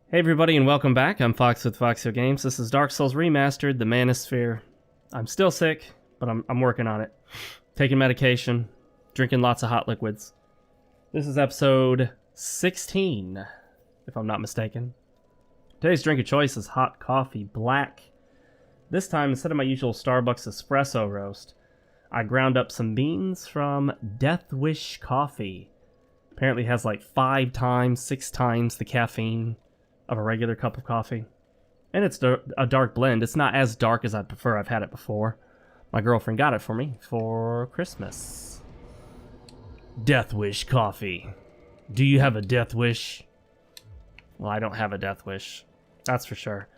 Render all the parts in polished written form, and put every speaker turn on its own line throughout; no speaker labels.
Hey everybody and welcome back. I'm Fox with FoxeoGames. This is Dark Souls Remastered, the Manosphere. I'm still sick, but I'm working on it. Taking medication, drinking lots of hot liquids. This is episode 16, if I'm not mistaken. Today's drink of choice is hot coffee, black. This time, instead of my usual Starbucks espresso roast, I ground up some beans from Death Wish Coffee. Apparently has like 5 times, 6 times the caffeine of a regular cup of coffee. And it's a dark blend. It's not as dark as I'd prefer. I've had it before. My girlfriend got it for me for Christmas. Death Wish Coffee. Do you have a death wish? Well, I don't have a death wish. That's for sure.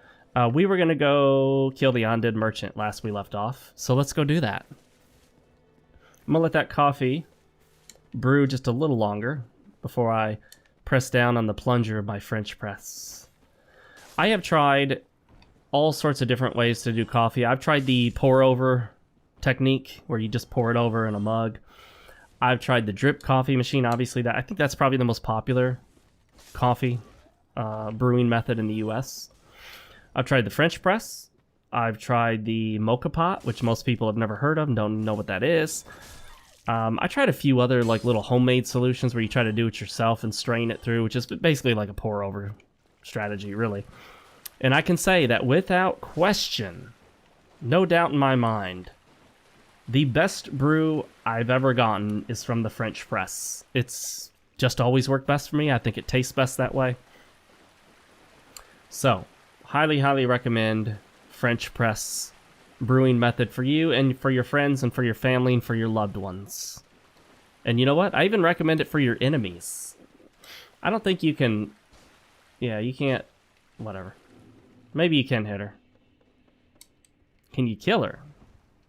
We were going to go kill the undead merchant last we left off. So let's go do that. I'm going to let that coffee brew just a little longer before I press down on the plunger of my French press. I have tried all sorts of different ways to do coffee. I've tried the pour over technique where you just pour it over in a mug. I've tried the drip coffee machine. Obviously, I think that's probably the most popular coffee brewing method in the US. I've tried the French press. I've tried the mocha pot, which most people have never heard of and don't know what that is. I tried a few other like little homemade solutions where you try to do it yourself and strain it through, which is basically like a pour over strategy, really. And I can say that without question, no doubt in my mind, the best brew I've ever gotten is from the French press. It's just always worked best for me. I think it tastes best that way. So, highly, highly recommend French press brewing method for you and for your friends and for your family and for your loved ones. And you know what? I even recommend it for your enemies. I don't think you can... Yeah, you can't... Whatever. Maybe you can hit her. Can you kill her?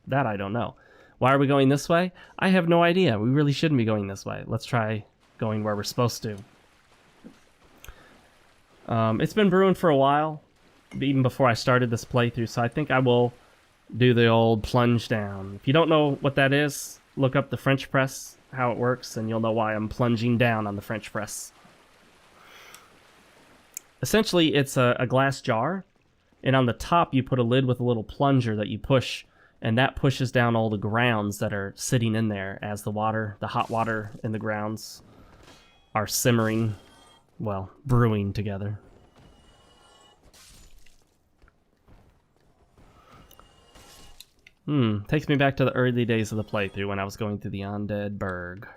That I don't know. Why are we going this way? I have no idea. We really shouldn't be going this way. Let's try going where we're supposed to. It's been brewing for a while, even before I started this playthrough, so I think I will do the old plunge down. If you don't know what that is, look up the French press, how it works, and you'll know why I'm plunging down on the French press. Essentially, it's a glass jar, and on the top you put a lid with a little plunger that you push, and that pushes down all the grounds that are sitting in there as the hot water in the grounds are simmering, well, brewing together. Takes me back to the early days of the playthrough when I was going through the Undead Burg.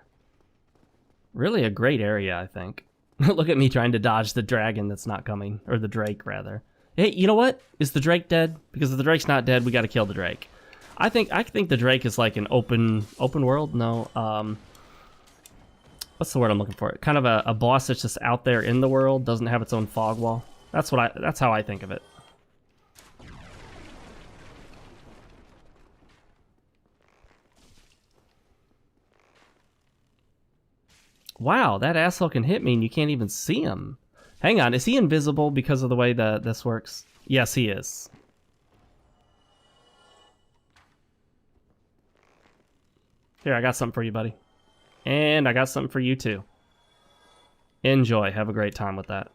Really a great area, I think. Look at me trying to dodge the dragon that's not coming. Or the drake, rather. Hey, you know what? Is the drake dead? Because if the drake's not dead, we gotta kill the drake. I think the drake is like an open world? No, what's the word I'm looking for? Kind of a boss that's just out there in the world, doesn't have its own fog wall. That's how I think of it. Wow, that asshole can hit me and you can't even see him. Hang on, is he invisible because of the way that this works? Yes, he is. Here, I got something for you, buddy. And I got something for you, too. Enjoy. Have a great time with that.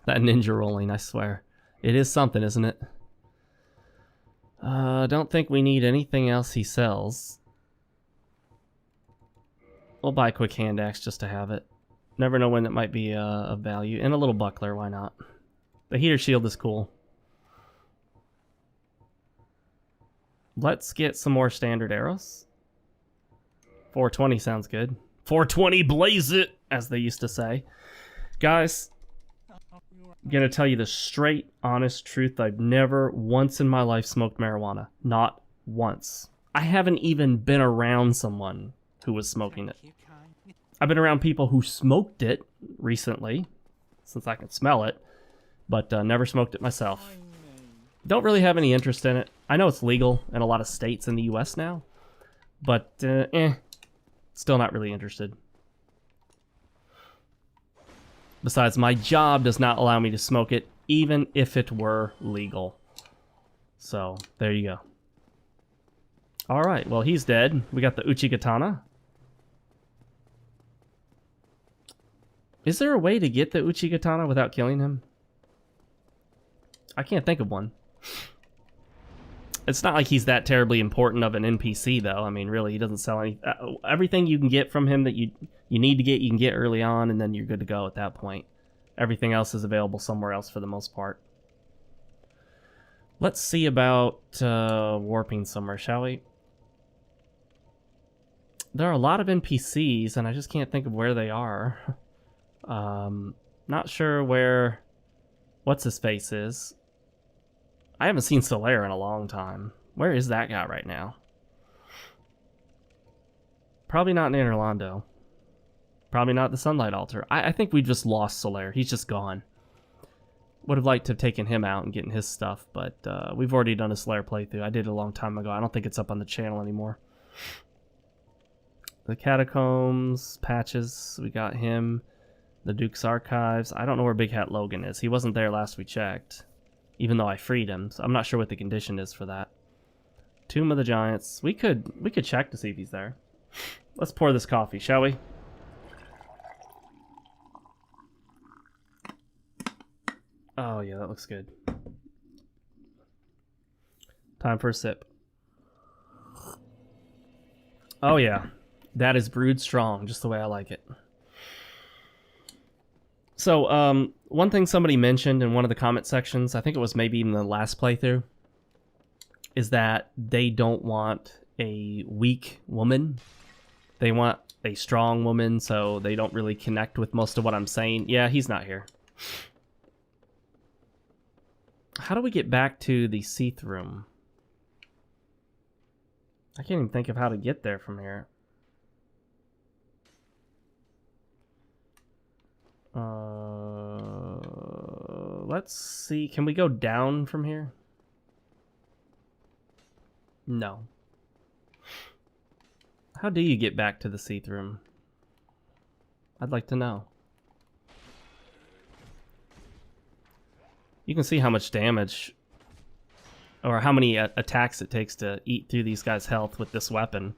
That ninja rolling, I swear. It is something, isn't it? Don't think we need anything else he sells. We'll buy a quick hand axe just to have it. Never know when it might be of value. And a little buckler, why not? The heater shield is cool. Let's get some more standard arrows. 420 sounds good. 420 blaze it, as they used to say. Guys, I'm gonna tell you the straight, honest truth. I've never once in my life smoked marijuana. Not once. I haven't even been around someone who was smoking it. I've been around people who smoked it recently, since I can smell it, but never smoked it myself. Don't really have any interest in it. I know it's legal in a lot of states in the US now, but still not really interested. Besides, my job does not allow me to smoke it, even if it were legal. So, there you go. Alright, well, he's dead. We got the Uchi Katana. Is there a way to get the Uchigatana without killing him? I can't think of one. It's not like he's that terribly important of an NPC, though. I mean, really, he doesn't sell any... everything you can get from him that you need to get, you can get early on, and then you're good to go at that point. Everything else is available somewhere else for the most part. Let's see about warping somewhere, shall we? There are a lot of NPCs, and I just can't think of where they are. Not sure where... What's-his-face is. I haven't seen Solaire in a long time. Where is that guy right now? Probably not in Orlando. Probably not the Sunlight Altar. I think we just lost Solaire. He's just gone. Would have liked to have taken him out and getting his stuff, but we've already done a Solaire playthrough. I did it a long time ago. I don't think it's up on the channel anymore. The Catacombs, Patches, we got him. The Duke's Archives. I don't know where Big Hat Logan is. He wasn't there last we checked. Even though I freed him, so I'm not sure what the condition is for that. Tomb of the Giants. We could check to see if he's there. Let's pour this coffee, shall we? Oh yeah, that looks good. Time for a sip. Oh yeah, that is brewed strong, just the way I like it. So, one thing somebody mentioned in one of the comment sections, I think it was maybe even the last playthrough, is that they don't want a weak woman. They want a strong woman, so they don't really connect with most of what I'm saying. Yeah, he's not here. How do we get back to the Seath room? I can't even think of how to get there from here. Let's see. Can we go down from here? No. How do you get back to the Seath room? I'd like to know. You can see how much damage or how many attacks it takes to eat through these guys' health with this weapon.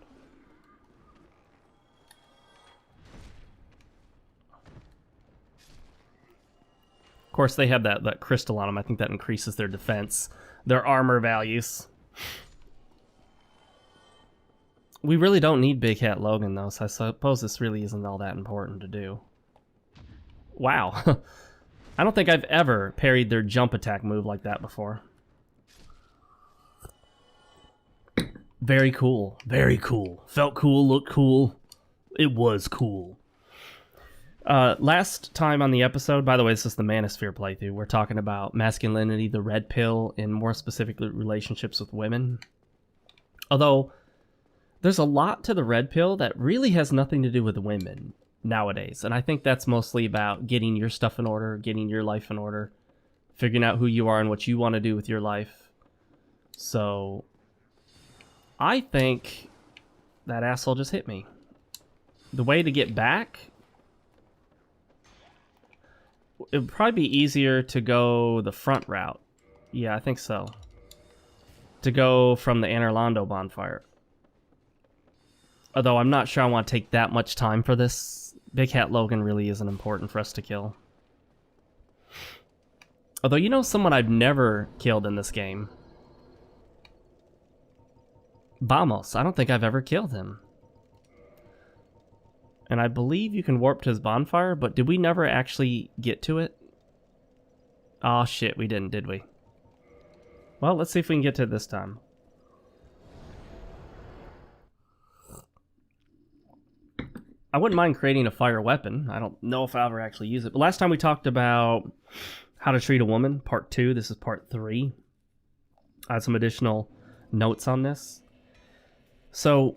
Of course, they have that crystal on them. I think that increases their defense, their armor values. We really don't need Big Hat Logan, though, so I suppose this really isn't all that important to do. Wow. I don't think I've ever parried their jump attack move like that before. Very cool. Very cool. Felt cool, looked cool. It was cool. Last time on the episode, by the way, this is the Manosphere playthrough. We're talking about masculinity, the red pill, and more specifically relationships with women. Although, there's a lot to the red pill that really has nothing to do with women nowadays. And I think that's mostly about getting your stuff in order, getting your life in order, figuring out who you are and what you want to do with your life. So, I think that asshole just hit me. The way to get back... It would probably be easier to go the front route. Yeah, I think so. To go from the Orlando bonfire. Although I'm not sure I want to take that much time for this. Big Hat Logan really isn't important for us to kill. Although, you know someone I've never killed in this game? Vamos. I don't think I've ever killed him. And I believe you can warp to his bonfire, but did we never actually get to it? Oh shit, we didn't, did we? Well, let's see if we can get to it this time. I wouldn't mind creating a fire weapon. I don't know if I'll ever actually use it. But last time we talked about how to treat a woman, part 2. This is part 3. I had some additional notes on this. So,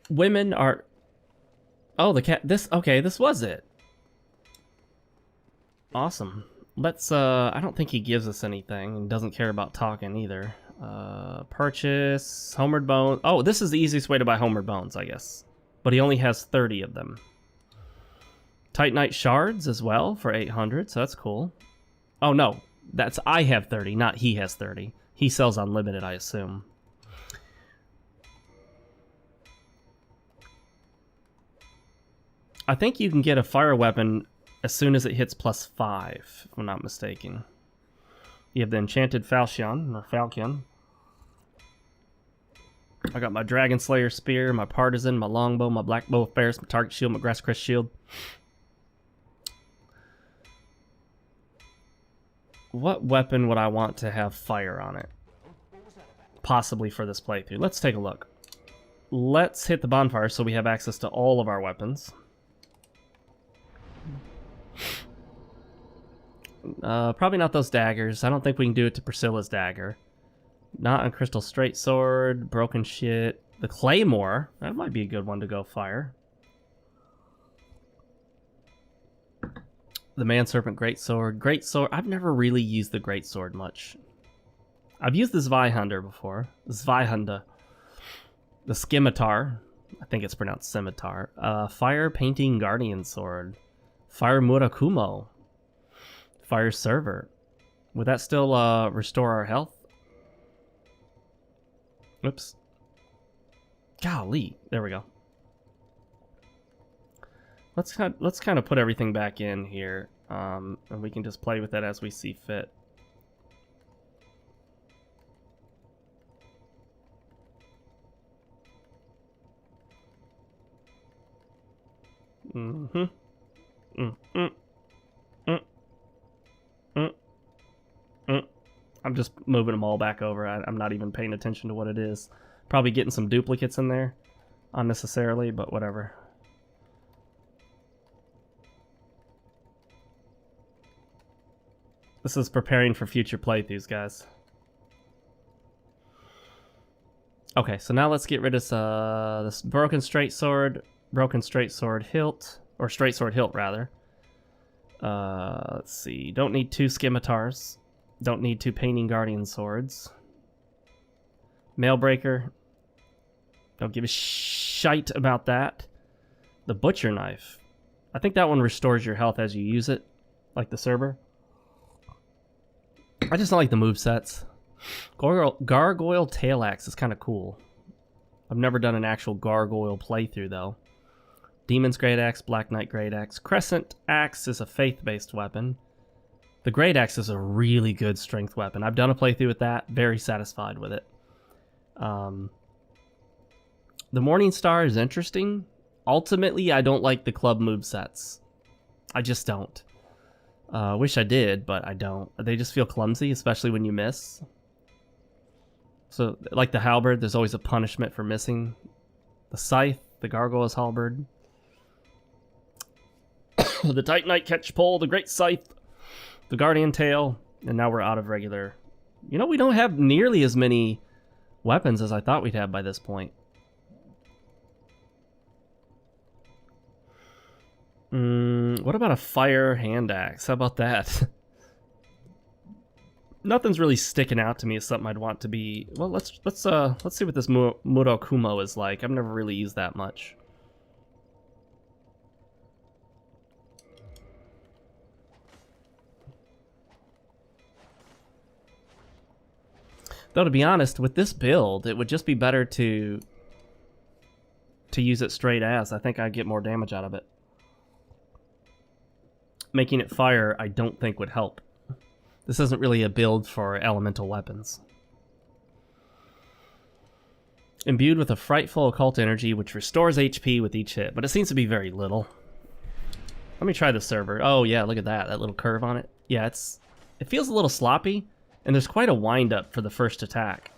women are... Oh, the cat... Okay, this was it. Awesome. Let's, I don't think he gives us anything and doesn't care about talking either. Purchase... Homeward Bones... Oh, this is the easiest way to buy Homeward Bones, I guess. But he only has 30 of them. Titanite Shards as well for 800, so that's cool. Oh, no. That's... I have 30, not he has 30. He sells unlimited, I assume. I think you can get a fire weapon as soon as it hits +5, if I'm not mistaken. You have the Enchanted Falchion, or Falcon. I got my Dragon Slayer Spear, my Partisan, my Longbow, my Black Bow of Ferris, my Target Shield, my Grass Crest Shield. What weapon would I want to have fire on it? Possibly for this playthrough. Let's take a look. Let's hit the bonfire so we have access to all of our weapons. Probably not those daggers. I don't think we can do it to Priscilla's dagger. Not on Crystal Straight Sword, Broken Shit. The Claymore, that might be a good one to go fire. The Man Serpent Greatsword. Greatsword, I've never really used the Greatsword much. I've used the Zweihander before. Zweihander. The Scimitar, I think it's pronounced Scimitar. Fire Painting Guardian Sword. Fire Murakumo. Fire Server. Would that still restore our health? Oops. Golly. There we go. Let's kind of put everything back in here, and we can just play with it as we see fit. I'm just moving them all back over. I'm not even paying attention to what it is. Probably getting some duplicates in there unnecessarily, but whatever. This is preparing for future playthroughs, guys. Okay, so now let's get rid of this Broken Straight Sword Hilt, or Straight Sword Hilt rather. Let's see. Don't need 2 Scimitars. Don't need 2 Painting Guardian Swords. Mailbreaker. Don't give a shite about that. The Butcher Knife. I think that one restores your health as you use it, like the Cerber. I just don't like the movesets. Gargoyle Tail Axe is kind of cool. I've never done an actual Gargoyle playthrough, though. Demon's Great Axe, Black Knight Great Axe. Crescent Axe is a faith-based weapon. The Great Axe is a really good strength weapon. I've done a playthrough with that. Very satisfied with it. The Morning Star is interesting. Ultimately, I don't like the club movesets. I just don't. Wish I did, but I don't. They just feel clumsy, especially when you miss. So, like the halberd, there's always a punishment for missing. The scythe, the gargoyle's halberd. The Titanite catch pole, the great scythe, the guardian tail, and now we're out of regular. You know, we don't have nearly as many weapons as I thought we'd have by this point. What about a fire hand axe? How about that? Nothing's really sticking out to me as something I'd want to be. Well, let's see what this Murakumo is like. I've never really used that much. Though to be honest, with this build, it would just be better to use it straight as. I think I'd get more damage out of it. Making it fire, I don't think would help. This isn't really a build for elemental weapons. Imbued with a frightful occult energy, which restores HP with each hit, but it seems to be very little. Let me try the server. Oh yeah, look at that little curve on it. Yeah, it feels a little sloppy, and there's quite a wind-up for the first attack.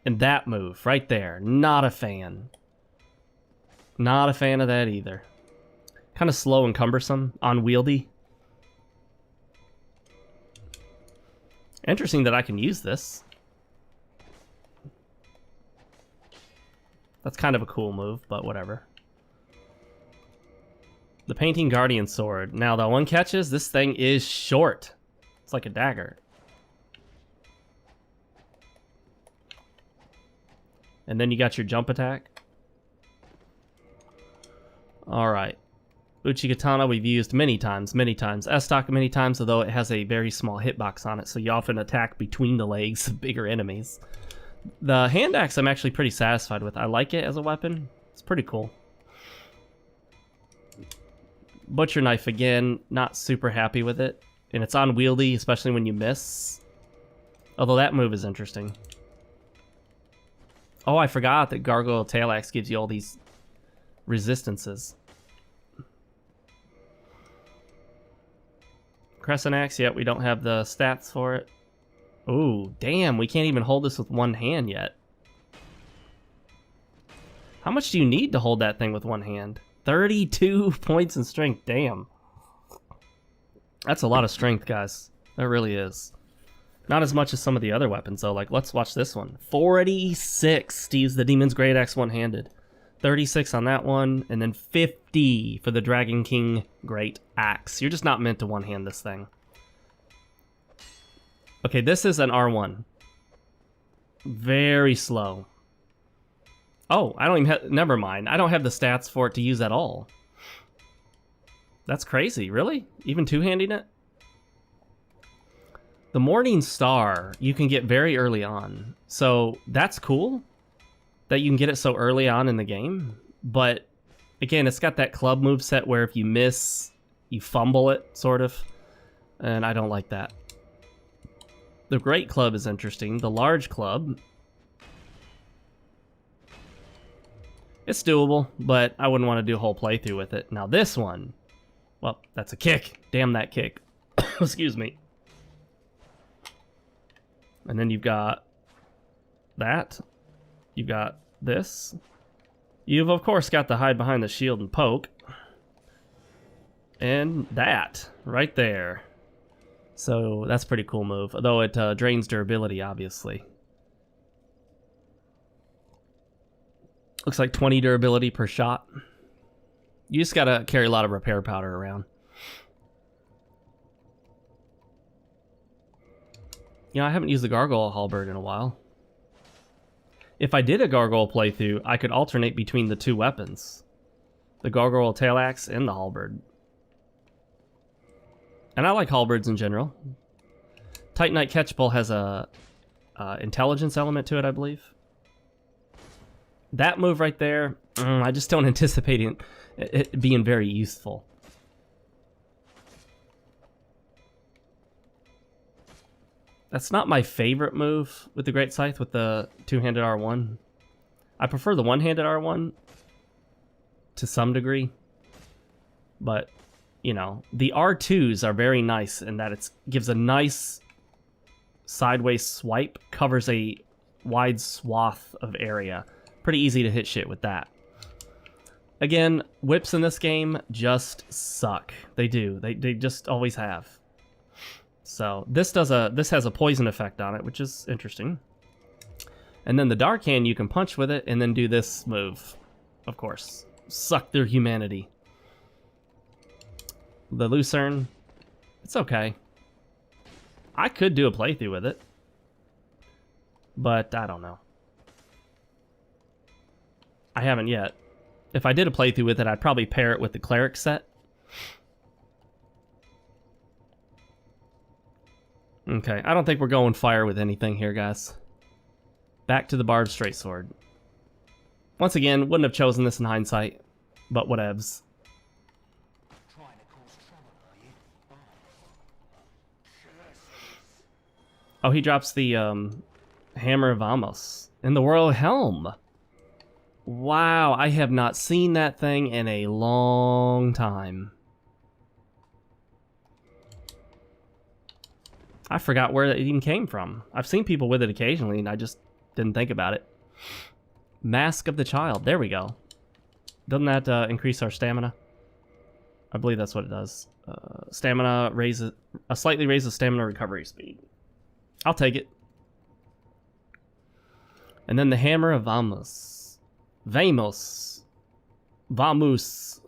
And that move, right there, not a fan. Not a fan of that either. Kind of slow and cumbersome, unwieldy. Interesting that I can use this. That's kind of a cool move, but whatever. The Painting Guardian Sword. Now, the one catch is this thing is short. It's like a dagger. And then you got your jump attack. Alright. Uchigatana we've used many times. S-Stock many times, although it has a very small hitbox on it, so you often attack between the legs of bigger enemies. The hand axe I'm actually pretty satisfied with. I like it as a weapon. It's pretty cool. Butcher knife again, not super happy with it. And it's unwieldy, especially when you miss. Although that move is interesting. Oh, I forgot that Gargoyle Tail Axe gives you all these resistances. Crescent Axe, yeah, we don't have the stats for it. Ooh, damn, we can't even hold this with one hand yet. How much do you need to hold that thing with one hand? 32 points in strength, damn. That's a lot of strength, guys. That really is. Not as much as some of the other weapons, though. Like, let's watch this one. 46 to use the Demon's Great Axe one-handed. 36 on that one, and then 50 for the Dragon King Great Axe. You're just not meant to one-hand this thing. Okay, this is an R1. Very slow. Oh, I don't even have... Never mind. I don't have the stats for it to use at all. That's crazy. Really? Even two-handing it? The Morning Star, you can get very early on. So, that's cool that you can get it so early on in the game. But, again, it's got that club moveset where if you miss, you fumble it, sort of. And I don't like that. The Great Club is interesting. The Large Club... It's doable, but I wouldn't want to do a whole playthrough with it. Now this one, well, that's a kick. Damn that kick. Excuse me. And then you've got that. You've got this. You've, of course, got the hide behind the shield and poke. And that, right there. So that's a pretty cool move, although it drains durability, obviously. Looks like 20 durability per shot. You just gotta carry a lot of repair powder around. You know, I haven't used the Gargoyle Halberd in a while. If I did a Gargoyle playthrough, I could alternate between the two weapons. The Gargoyle Tail Axe and the Halberd. And I like Halberds in general. Titanite Catchpole has a intelligence element to it, I believe. That move right there, I just don't anticipate it being very useful. That's not my favorite move with the Great Scythe with the two-handed R1. I prefer the one-handed R1 to some degree. But, you know, the R2s are very nice in that it gives a nice sideways swipe, covers a wide swath of area. Pretty easy to hit shit with that. Again, whips in this game just suck. They do. They just always have. So this has a poison effect on it, which is interesting. And then the Dark Hand, you can punch with it and then do this move. Of course. Suck their humanity. The Lucerne, it's okay. I could do a playthrough with it. But I don't know. I haven't yet. If I did a playthrough with it, I'd probably pair it with the Cleric set. Okay, I don't think we're going fire with anything here, guys. Back to the Barbed Straight Sword. Once again, wouldn't have chosen this in hindsight, but whatevs. Oh, he drops the Hammer of Amos and the Royal Helm. Wow, I have not seen that thing in a long time. I forgot where it even came from. I've seen people with it occasionally, and I just didn't think about it. Mask of the Child. There we go. Doesn't that increase our stamina? I believe that's what it does. Stamina raises... slightly raises stamina recovery speed. I'll take it. And then the Hammer of Amos. Vamos. Vamus.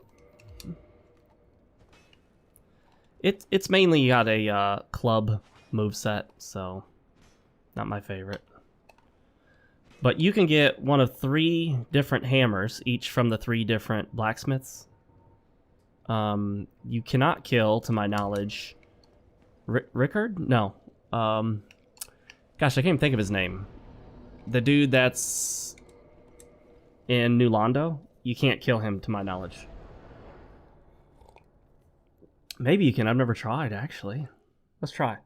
It's mainly got a club moveset, so not my favorite. But you can get one of 3 different hammers, each from the 3 different blacksmiths. You cannot kill, to my knowledge, Rickard? No. Gosh, I can't even think of his name. The dude that's in New Londo, you can't kill him, to my knowledge. Maybe you can. I've never tried, actually. Let's try.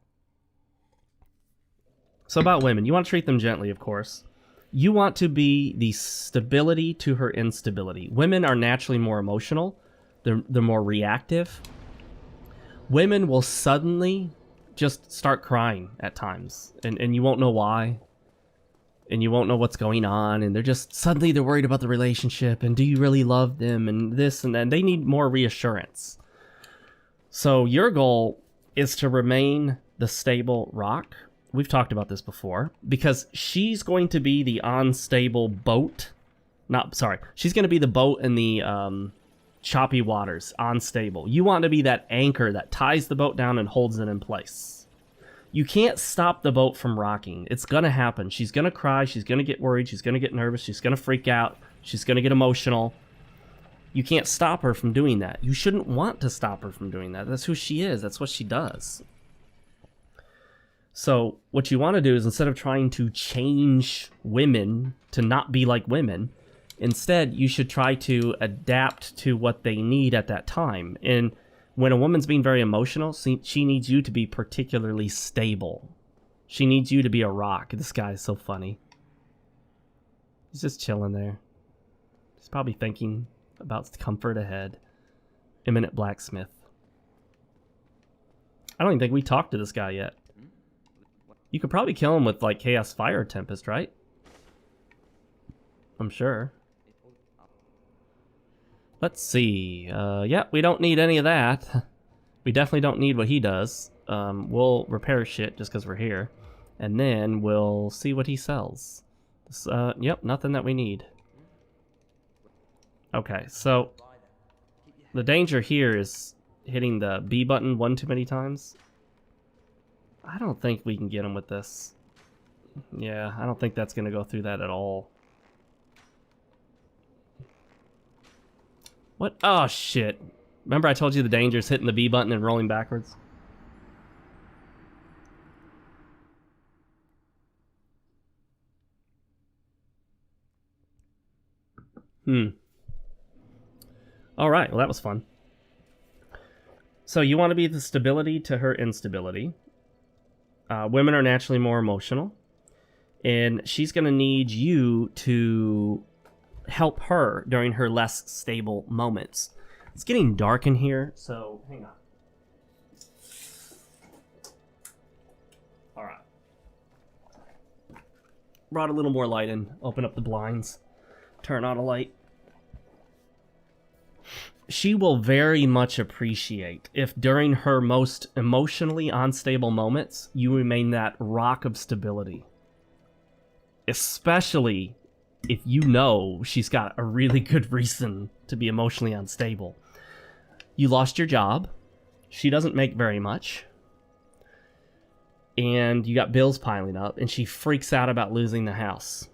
So about women, you want to treat them gently, of course. You want to be the stability to her instability. Women are naturally more emotional. They're more reactive. Women will suddenly just start crying at times. And you won't know why. And you won't know what's going on. And suddenly they're worried about the relationship. And do you really love them? And this and that. They need more reassurance. So your goal is to remain the stable rock. We've talked about this before, because she's going to be the unstable boat. She's going to be the boat in the choppy waters, unstable. You want to be that anchor that ties the boat down and holds it in place. You can't stop the boat from rocking. It's going to happen. She's going to cry. She's going to get worried. She's going to get nervous. She's going to freak out. She's going to get emotional. You can't stop her from doing that. You shouldn't want to stop her from doing that. That's who she is. That's what she does. So what you want to do is, instead of trying to change women to not be like women, instead you should try to adapt to what they need at that time. And when a woman's being very emotional, she needs you to be particularly stable. She needs you to be a rock. This guy is so funny. He's just chilling there. He's probably thinking about comfort ahead. Imminent blacksmith. I don't even think we talked to this guy yet. You could probably kill him with, like, Chaos Fire Tempest, right? I'm sure. Let's see. Yeah, we don't need any of that. We definitely don't need what he does. We'll repair shit just because we're here. And then we'll see what he sells. Yep, nothing that we need. Okay, so the danger here is hitting the B button one too many times. I don't think we can get him with this. Yeah, I don't think that's going to go through that at all. What? Oh, shit. Remember I told you the danger is hitting the B button and rolling backwards? Alright, well that was fun. So you want to be the stability to her instability. Women are naturally more emotional, and she's going to need you to help her during her less stable moments. It's getting dark in here, so hang on. All right. Brought a little more light in. Open up the blinds. Turn on a light. She will very much appreciate if during her most emotionally unstable moments, you remain that rock of stability. Especially if you know she's got a really good reason to be emotionally unstable. You lost your job. She doesn't make very much. And you got bills piling up, and she freaks out about losing the house.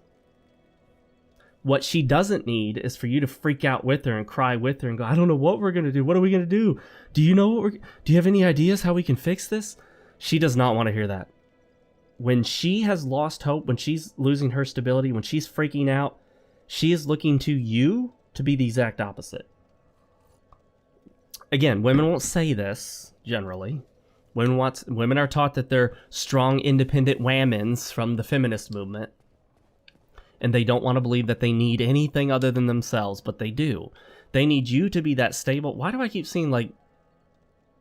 What she doesn't need is for you to freak out with her and cry with her and go, I don't know what we're going to do. What are we going to do? Do you know do you have any ideas how we can fix this? She does not want to hear that. When she has lost hope, when she's losing her stability, when she's freaking out, she is looking to you to be the exact opposite. Again, women won't say this generally. Women are taught that they're strong, independent whammons from the feminist movement. And they don't want to believe that they need anything other than themselves, but they do. They need you to be that stable. Why do I keep seeing, like,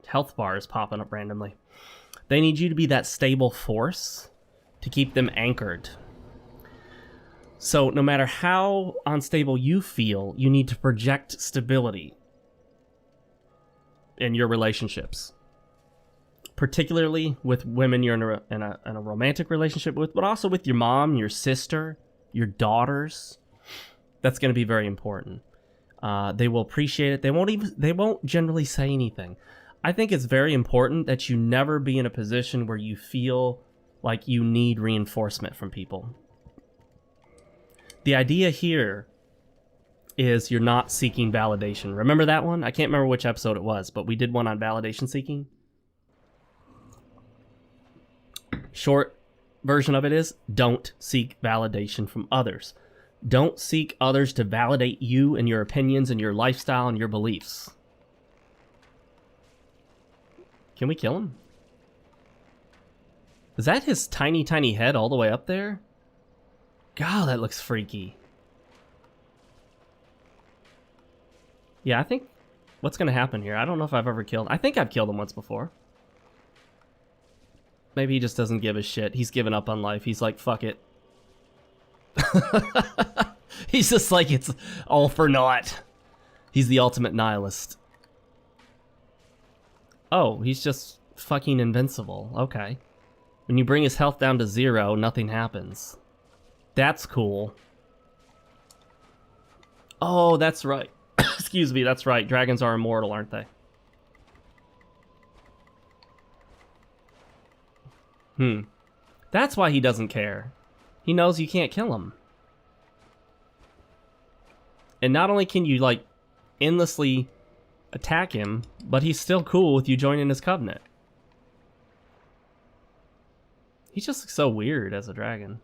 health bars popping up randomly? They need you to be that stable force to keep them anchored. So no matter how unstable you feel, you need to project stability in your relationships. Particularly with women you're in a romantic relationship with, but also with your mom, your sister, your daughters. That's going to be very important. They will appreciate it. They won't generally say anything. I think it's very important that you never be in a position where you feel like you need reinforcement from people. The idea here is you're not seeking validation. Remember that one? I can't remember which episode it was, but we did one on validation seeking. Short version of it is, don't seek validation from others. Don't seek others to validate you and your opinions and your lifestyle and your beliefs. Can we kill him? Is that his tiny, tiny head all the way up there? God, that looks freaky. Yeah, I think... What's going to happen here? I don't know if I've ever killed... I think I've killed him once before. Maybe he just doesn't give a shit. He's given up on life. He's like, fuck it. He's just like, it's all for naught. He's the ultimate nihilist. Oh, he's just fucking invincible. Okay. When you bring his health down to 0, nothing happens. That's cool. Oh, that's right. Excuse me, that's right. Dragons are immortal, aren't they? That's why he doesn't care. He knows you can't kill him. And not only can you, like, endlessly attack him, but he's still cool with you joining his covenant. He just looks so weird as a dragon.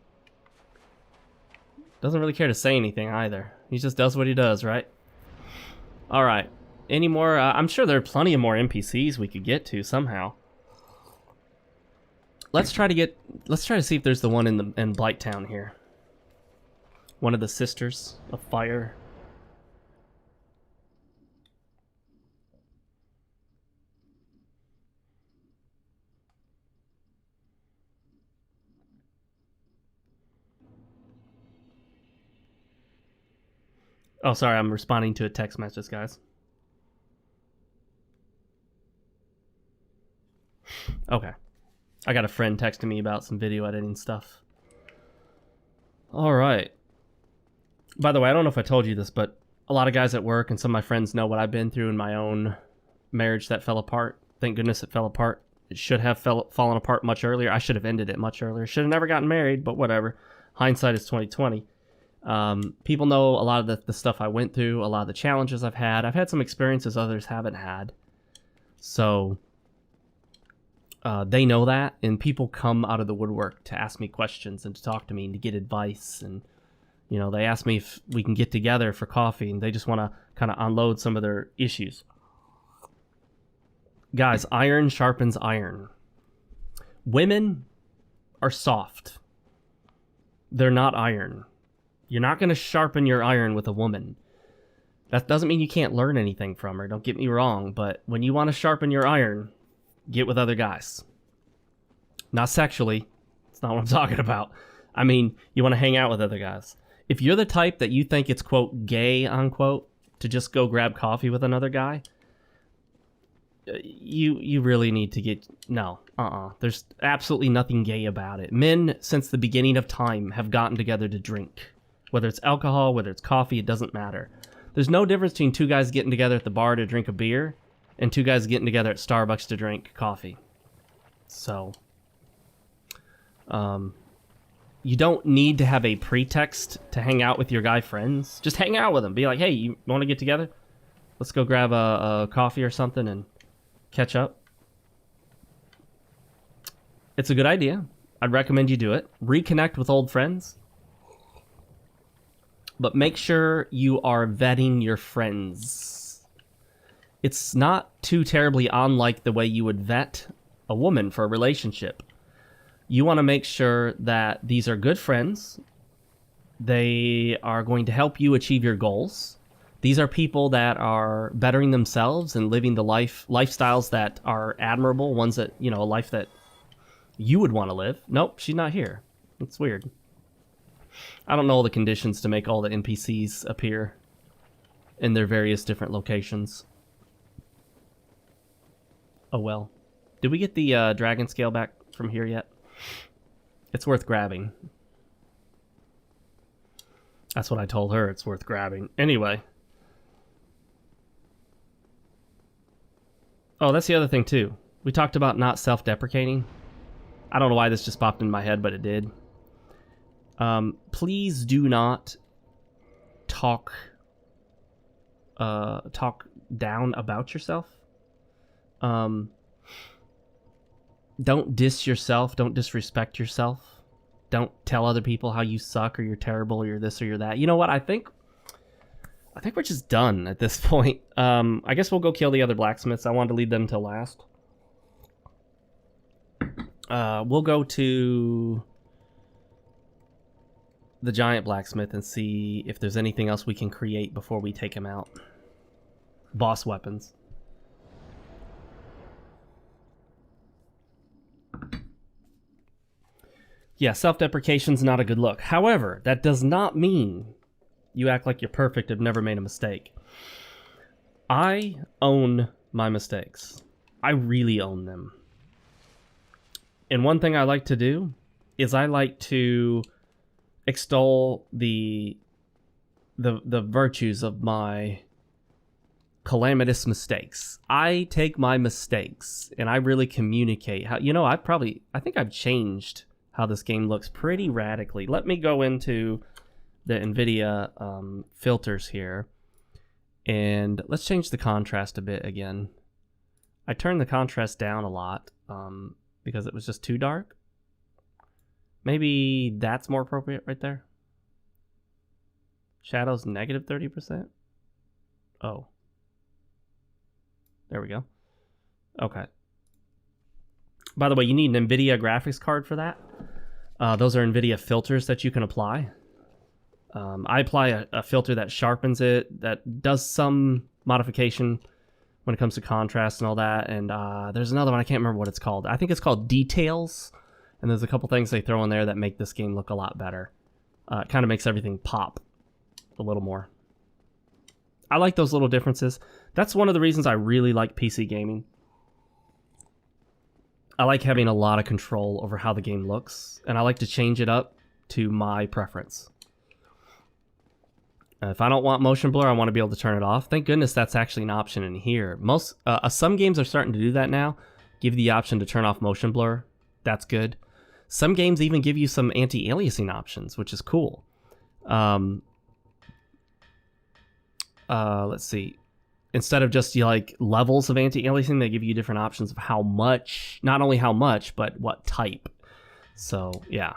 Doesn't really care to say anything either. He just does what he does, right? Alright. Any more? I'm sure there are plenty of more NPCs we could get to somehow. Let's try to see if there's the one in Blighttown here. One of the Sisters of Fire. Oh, sorry, I'm responding to a text message, guys. Okay. I got a friend texting me about some video editing stuff. Alright. By the way, I don't know if I told you this, but a lot of guys at work and some of my friends know what I've been through in my own marriage that fell apart. Thank goodness it fell apart. It should have fallen apart much earlier. I should have ended it much earlier. Should have never gotten married, but whatever. Hindsight is 2020. People know a lot of the stuff I went through, a lot of the challenges I've had. I've had some experiences others haven't had. So... they know that, and people come out of the woodwork to ask me questions and to talk to me and to get advice. And, you know, they ask me if we can get together for coffee, and they just want to kind of unload some of their issues. Guys, iron sharpens iron. Women are soft. They're not iron. You're not going to sharpen your iron with a woman. That doesn't mean you can't learn anything from her, don't get me wrong, but when you want to sharpen your iron... get with other guys. Not sexually. It's not what I'm talking about. I mean, you want to hang out with other guys. If you're the type that you think it's, quote, gay, unquote, to just go grab coffee with another guy, you really need to get... No. There's absolutely nothing gay about it. Men, since the beginning of time, have gotten together to drink. Whether it's alcohol, whether it's coffee, it doesn't matter. There's no difference between two guys getting together at the bar to drink a beer and two guys getting together at Starbucks to drink coffee. So, you don't need to have a pretext to hang out with your guy friends. Just hang out with them. Be like, hey, you want to get together? Let's go grab a coffee or something and catch up. It's a good idea. I'd recommend you do it. Reconnect with old friends. But make sure you are vetting your friends. It's not too terribly unlike the way you would vet a woman for a relationship. You want to make sure that these are good friends. They are going to help you achieve your goals. These are people that are bettering themselves and living the lifestyles that are admirable, ones that, you know, a life that you would want to live. Nope, she's not here. It's weird. I don't know all the conditions to make all the NPCs appear in their various different locations. Oh well. Did we get the dragon scale back from here yet? It's worth grabbing. That's what I told her. It's worth grabbing. Anyway. Oh, that's the other thing too. We talked about not self-deprecating. I don't know why this just popped in my head, but it did. Please do not talk down about yourself. Don't diss yourself. Don't disrespect yourself. Don't tell other people how you suck or you're terrible or you're this or you're that. You know what? I think we're just done at this point. I guess we'll go kill the other blacksmiths. I wanted to leave them till last. We'll go to the giant blacksmith and see if there's anything else we can create before we take him out. Boss weapons. Yeah, self-deprecation's not a good look. However, that does not mean you act like you're perfect, have never made a mistake. I own my mistakes. I really own them. And one thing I like to do is I like to extol the virtues of my calamitous mistakes. I take my mistakes and I really communicate how, you know, I think I've changed how this game looks pretty radically. Let me go into the NVIDIA filters here, and let's change the contrast a bit again. I turned the contrast down a lot because it was just too dark. Maybe that's more appropriate right there. Shadows negative 30%. Oh. There we go. Okay. By the way, you need an NVIDIA graphics card for that. Those are NVIDIA filters that you can apply. I apply a filter that sharpens it, that does some modification when it comes to contrast and all that. And there's another one, I can't remember what it's called. I think it's called Details. And there's a couple things they throw in there that make this game look a lot better. It kind of makes everything pop a little more. I like those little differences. That's one of the reasons I really like PC gaming. I like having a lot of control over how the game looks, and I like to change it up to my preference. If I don't want motion blur, I want to be able to turn it off. Thank goodness that's actually an option in here. Some games are starting to do that now. Give you the option to turn off motion blur. That's good. Some games even give you some anti-aliasing options, which is cool. Let's see. Instead of just like levels of anti-aliasing, they give you different options of how much, not only how much, but what type. So yeah,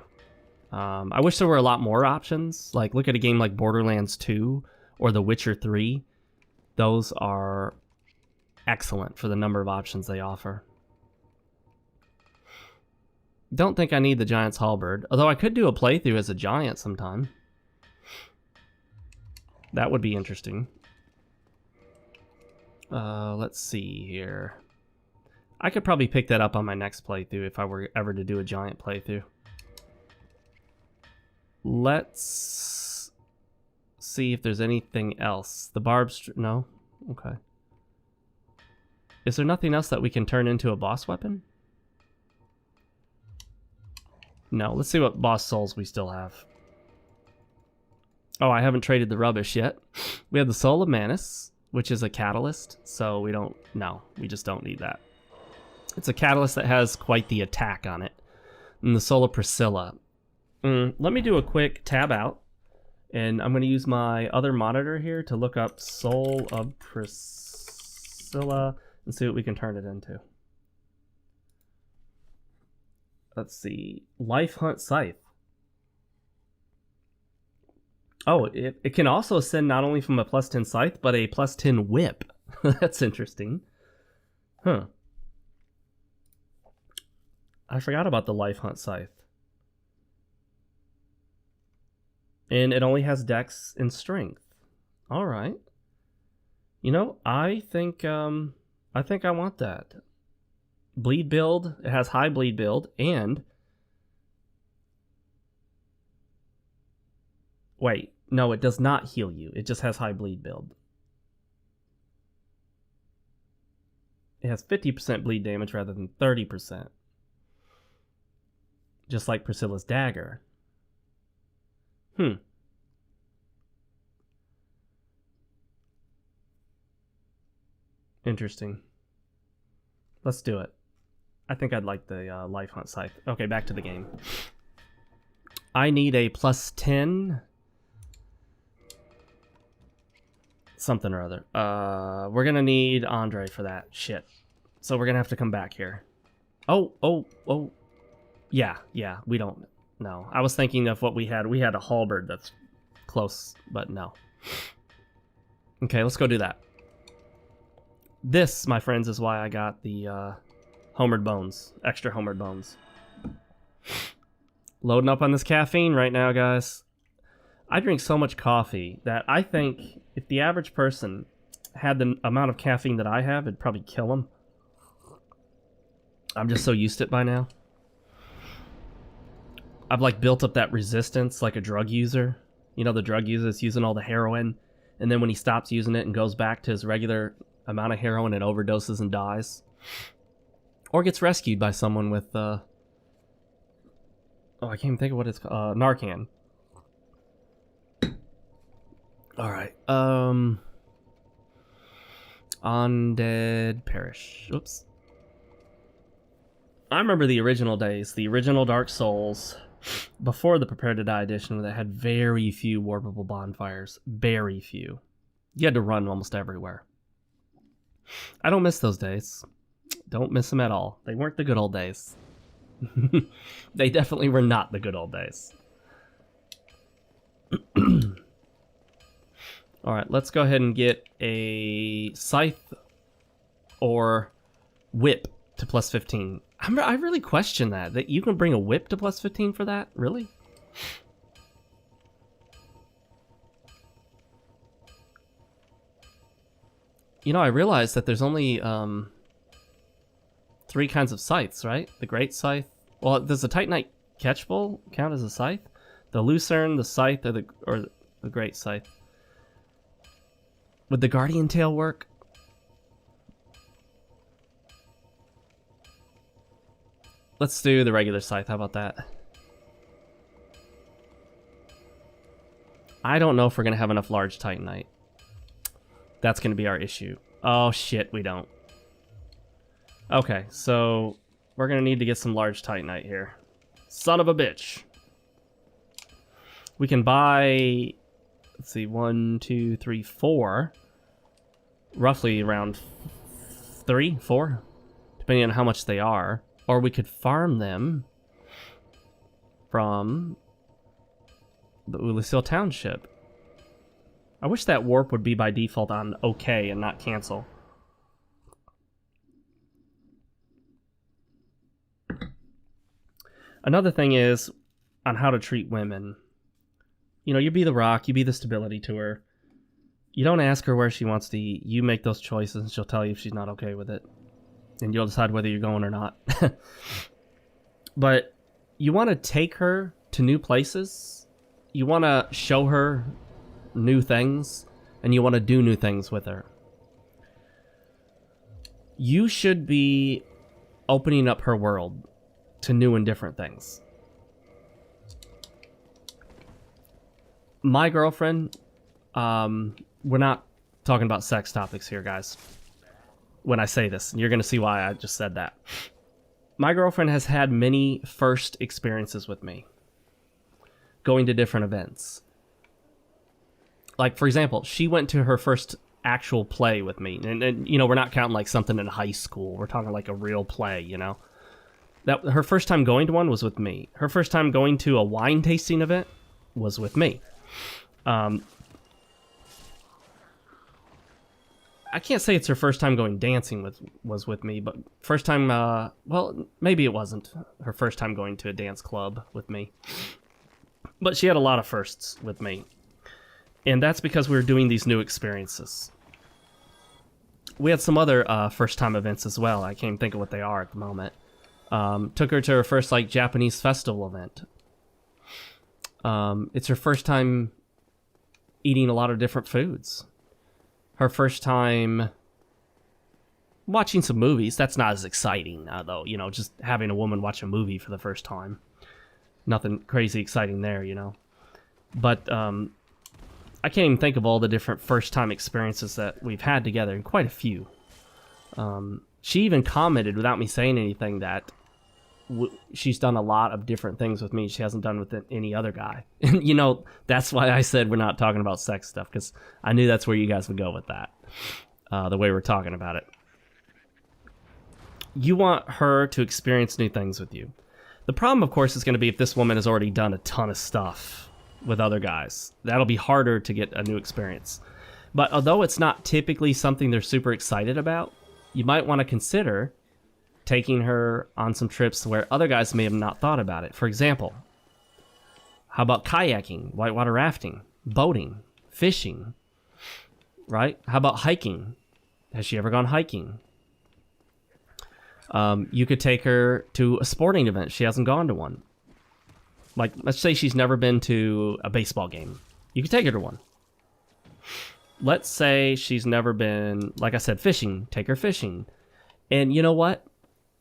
I wish there were a lot more options. Like look at a game like Borderlands 2 or The Witcher 3. Those are excellent for the number of options they offer. Don't think I need the Giant's Halberd, although I could do a playthrough as a giant sometime. That would be interesting. Let's see here. I could probably pick that up on my next playthrough if I were ever to do a giant playthrough. Let's see if there's anything else. The no? Okay. Is there nothing else that we can turn into a boss weapon? No. Let's see what boss souls we still have. Oh, I haven't traded the rubbish yet. We have the Soul of Manus, which is a catalyst, so we just don't need that. It's a catalyst that has quite the attack on it. And the Soul of Priscilla. Let me do a quick tab out, and I'm going to use my other monitor here to look up Soul of Priscilla and see what we can turn it into. Let's see. Life Hunt Scythe. Oh, it can also ascend not only from a +10 scythe, but a +10 whip. That's interesting. Huh. I forgot about the Life Hunt Scythe. And it only has dex and strength. All right. You know, I think I want that. Bleed build. It has high bleed build, and wait, no, it does not heal you. It just has high bleed build. It has 50% bleed damage rather than 30%. Just like Priscilla's dagger. Interesting. Let's do it. I think I'd like the Life Hunt Scythe. Okay, back to the game. I need a +10 something or other. We're gonna need Andre for that shit. So we're gonna have to come back here. Oh. Yeah, we don't. No. I was thinking of what we had. We had a halberd that's close, but no. Okay, let's go do that. This, my friends, is why I got the Homered Bones. Extra Homered Bones. Loading up on this caffeine right now, guys. I drink so much coffee that I think if the average person had the amount of caffeine that I have, it'd probably kill them. I'm just so used to it by now. I've like built up that resistance like a drug user. You know, the drug user that's using all the heroin, and then when he stops using it and goes back to his regular amount of heroin and overdoses and dies. Or gets rescued by someone with, oh, I can't even think of what it's called. Narcan. Alright, Undead Parish. Oops. I remember the original days, the original Dark Souls, before the Prepare to Die edition, that had very few warpable bonfires. Very few. You had to run almost everywhere. I don't miss those days. Don't miss them at all. They weren't the good old days. They definitely were not the good old days. Alright, let's go ahead and get a scythe or whip to plus 15. I really question that you can bring a whip to plus 15 for that? Really? You know, I realized that there's only 3 kinds of scythes, right? The Great Scythe. Well, does the Titanite Catchpole count as a scythe? The Lucerne, the Scythe, or the Great Scythe? Would the Guardian Tail work? Let's do the regular scythe. How about that? I don't know if we're going to have enough large Titanite. That's going to be our issue. Oh, shit, we don't. Okay, so we're going to need to get some large Titanite here. Son of a bitch. We can buy... Let's see, 1, 2, 3, 4. Roughly around 3, 4. Depending on how much they are. Or we could farm them from the Ulasil Township. I wish that warp would be by default on OK and not cancel. Another thing is on how to treat women. You know, you be the rock, you be the stability to her. You don't ask her where she wants to eat. You make those choices and she'll tell you if she's not okay with it. And you'll decide whether you're going or not. But you want to take her to new places. You want to show her new things. And you want to do new things with her. You should be opening up her world to new and different things. My girlfriend, we're not talking about sex topics here, guys. When I say this, and you're going to see why I just said that. My girlfriend has had many first experiences with me. Going to different events. Like, for example, she went to her first actual play with me. And you know, we're not counting like something in high school. We're talking like a real play, you know. That her first time going to one was with me. Her first time going to a wine tasting event was with me. I can't say it's her first time going dancing was with me, but first time, well, maybe it wasn't her first time going to a dance club with me. But she had a lot of firsts with me. And that's because we were doing these new experiences. We had some other first time events as well. I can't even think of what they are at the moment. Took her to her first like Japanese festival event. It's her first time eating a lot of different foods. Her first time watching some movies. That's not as exciting, though. You know, just having a woman watch a movie for the first time. Nothing crazy exciting there, you know. But I can't even think of all the different first-time experiences that we've had together, and quite a few. She even commented, without me saying anything, that she's done a lot of different things with me she hasn't done with any other guy. And, you know, that's why I said we're not talking about sex stuff, because I knew that's where you guys would go with that, the way we're talking about it. You want her to experience new things with you. The problem, of course, is going to be if this woman has already done a ton of stuff with other guys. That'll be harder to get a new experience. But although it's not typically something they're super excited about, you might want to consider taking her on some trips where other guys may have not thought about it. For example, how about kayaking, whitewater rafting, boating, fishing, right? How about hiking? Has she ever gone hiking? You could take her to a sporting event. She hasn't gone to one. Like, let's say she's never been to a baseball game. You could take her to one. Let's say she's never been, like I said, fishing. Take her fishing. And you know what?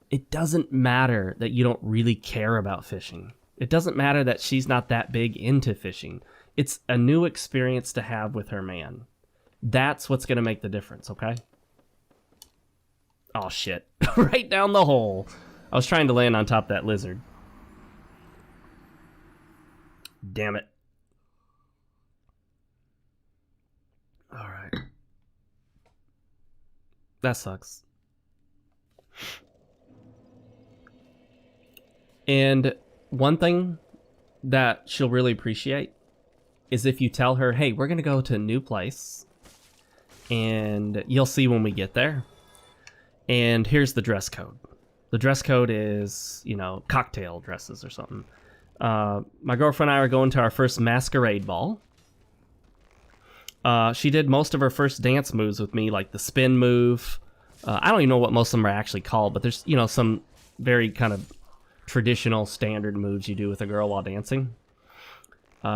It doesn't matter that you don't really care about fishing. It doesn't matter that she's not that big into fishing. It's a new experience to have with her man. That's what's going to make the difference, okay? Oh, shit. Right down the hole. I was trying to land on top of that lizard. Damn it. All right. That sucks. And one thing that she'll really appreciate is if you tell her, hey, we're going to go to a new place, and you'll see when we get there. And here's the dress code. The dress code is, you know, cocktail dresses or something. My girlfriend and I are going to our first masquerade ball. She did most of her first dance moves with me, like the spin move. I don't even know what most of them are actually called, but there's, you know, some very kind of traditional standard moves you do with a girl while dancing.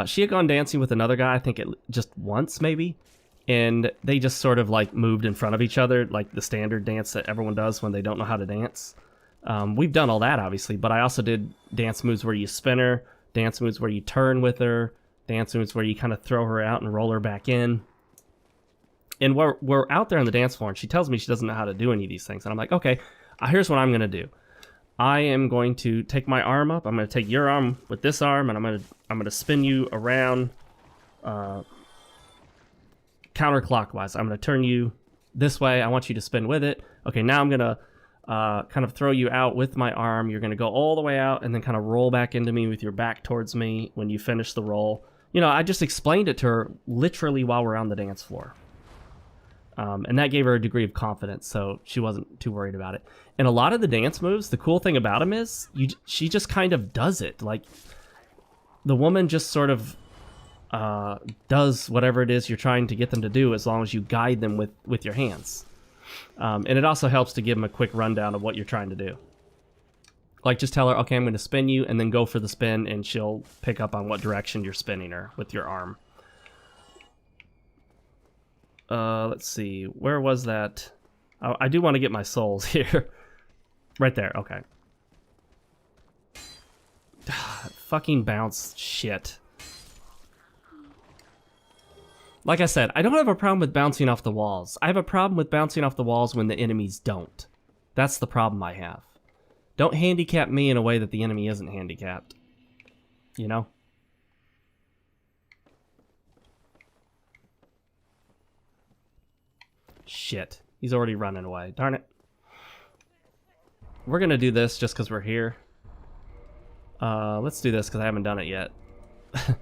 She had gone dancing with another guy, I think just once maybe, and they just sort of like moved in front of each other, like the standard dance that everyone does when they don't know how to dance. We've done all that, obviously, but I also did dance moves where you spin her, dance moves where you turn with her, dance moves where you kind of throw her out and roll her back in. And we're out there on the dance floor, and she tells me she doesn't know how to do any of these things. And I'm like, okay, here's what I'm going to do. I am going to take my arm up. I'm going to take your arm with this arm, and I'm going to spin you around counterclockwise. I'm going to turn you this way. I want you to spin with it. Okay, now I'm going to kind of throw you out with my arm. You're going to go all the way out and then kind of roll back into me with your back towards me when you finish the roll. You know, I just explained it to her literally while we're on the dance floor. And that gave her a degree of confidence, so she wasn't too worried about it. And a lot of the dance moves, the cool thing about them is she just kind of does it. Like, the woman just sort of does whatever it is you're trying to get them to do as long as you guide them with your hands. And it also helps to give them a quick rundown of what you're trying to do. Like, just tell her, okay, I'm going to spin you, and then go for the spin, and she'll pick up on what direction you're spinning her with your arm. Let's see. Where was that? I do want to get my souls here. Right there. Okay. Fucking bounce shit. Like I said, I don't have a problem with bouncing off the walls. I have a problem with bouncing off the walls when the enemies don't. That's the problem I have. Don't handicap me in a way that the enemy isn't handicapped. You know? Shit. He's already running away. Darn it. We're going to do this just because we're here. Let's do this because I haven't done it yet. I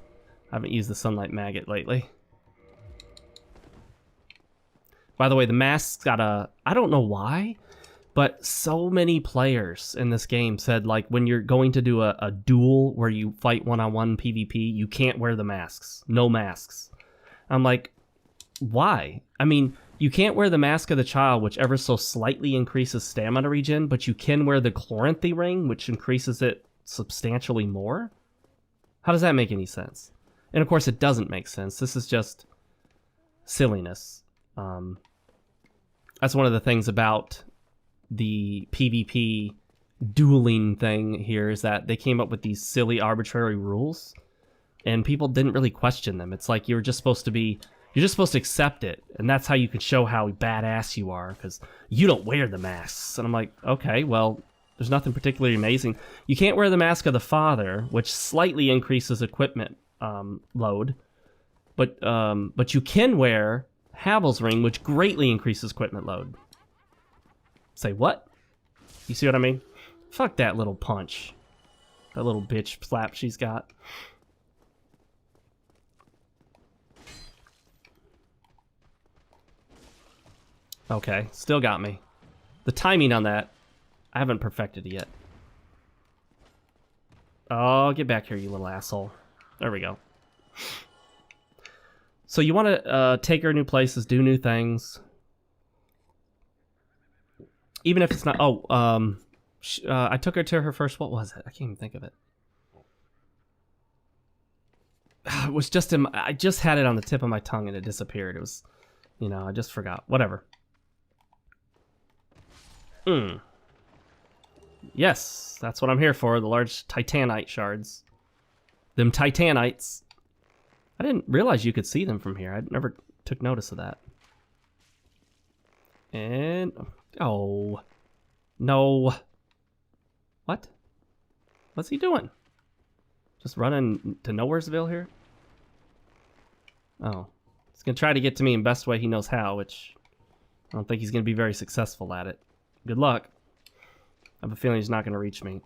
haven't used the Sunlight Maggot lately. By the way, the mask's got a... I don't know why, but so many players in this game said, like, when you're going to do a duel where you fight one-on-one PvP, you can't wear the masks. No masks. I'm like, why? I mean... You can't wear the Mask of the Child, which ever so slightly increases stamina regen, but you can wear the Chloranthy Ring, which increases it substantially more? How does that make any sense? And of course it doesn't make sense. This is just silliness. That's one of the things about the PvP dueling thing here, is that they came up with these silly arbitrary rules, and people didn't really question them. It's like you're just supposed to accept it, and that's how you can show how badass you are, because you don't wear the masks. And I'm like, okay, well, there's nothing particularly amazing. You can't wear the Mask of the Father, which slightly increases equipment load, but you can wear Havel's Ring, which greatly increases equipment load. Say what? You see what I mean? Fuck that little punch. That little bitch slap she's got. Okay, still got me. The timing on that, I haven't perfected it yet. Oh, get back here, you little asshole. There we go. So you want to take her new places, do new things. Even if it's not... Oh, I took her to her first... What was it? I can't even think of it. It was just... I just had it on the tip of my tongue and it disappeared. It was... You know, I just forgot. Whatever. Yes, that's what I'm here for. The large titanite shards. Them titanites. I didn't realize you could see them from here. I never took notice of that. And... Oh. No. What? What's he doing? Just running to Nowheresville here? Oh. He's going to try to get to me in best way he knows how, which I don't think he's going to be very successful at it. Good luck. I have a feeling he's not going to reach me.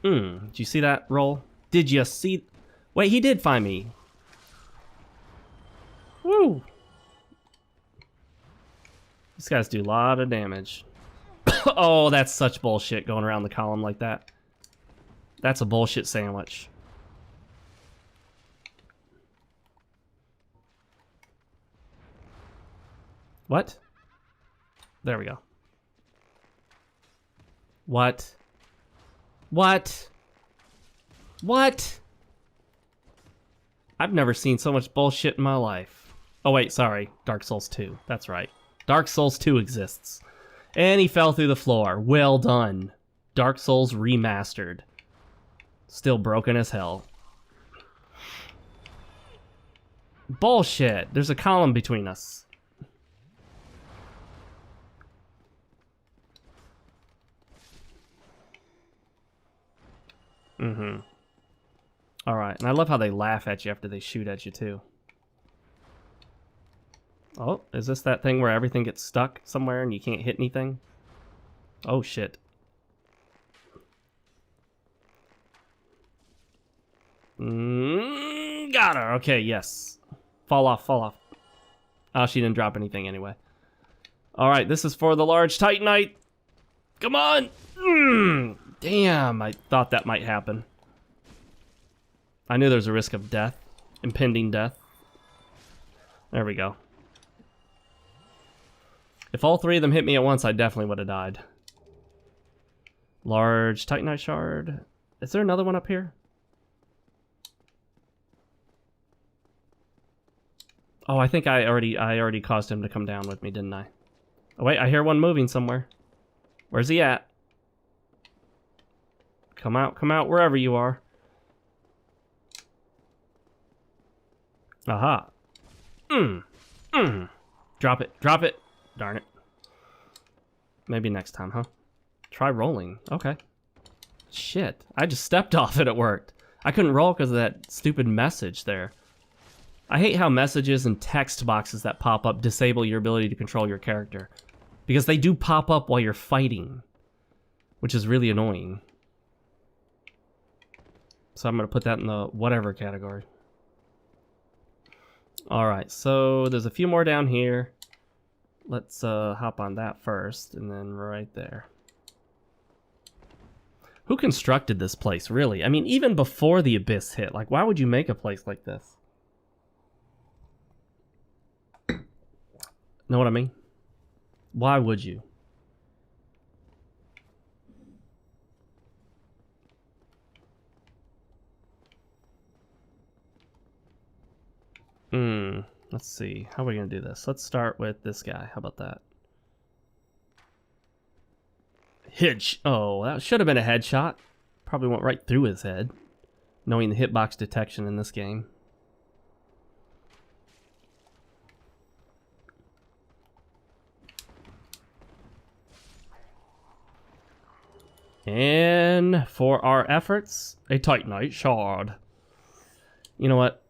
Did you see that roll? Did you see... Wait, he did find me. Woo! These guys do a lot of damage. Oh, that's such bullshit going around the column like that. That's a bullshit sandwich. What? There we go. What? What? What? I've never seen so much bullshit in my life. Oh wait, sorry. Dark Souls 2. That's right. Dark Souls 2 exists. And he fell through the floor. Well done. Dark Souls Remastered. Still broken as hell. Bullshit. There's a column between us. Alright, and I love how they laugh at you after they shoot at you, too. Oh, is this that thing where everything gets stuck somewhere and you can't hit anything? Oh, shit. Got her. Okay, yes. Fall off, fall off. Oh, she didn't drop anything anyway. Alright, this is for the large titanite. Come on! Damn, I thought that might happen. I knew there was a risk of death. Impending death. There we go. If all three of them hit me at once, I definitely would have died. Large titanite shard. Is there another one up here? Oh, I think I already caused him to come down with me, didn't I? Oh wait, I hear one moving somewhere. Where's he at? Come out wherever you are. Aha. Drop it, drop it. Darn it. Maybe next time, huh? Try rolling. Okay. Shit. I just stepped off it. It worked. I couldn't roll because of that stupid message there. I hate how messages and text boxes that pop up disable your ability to control your character. Because they do pop up while you're fighting. Which is really annoying. So I'm going to put that in the whatever category. Alright, so there's a few more down here. Let's hop on that first, and then right there. Who constructed this place, really? I mean, even before the Abyss hit, like, why would you make a place like this? Know what I mean? Why would you? Let's see. How are we going to do this? Let's start with this guy. How about that? Oh, that should have been a headshot. Probably went right through his head. Knowing the hitbox detection in this game. And for our efforts, a titanite shard. You know what?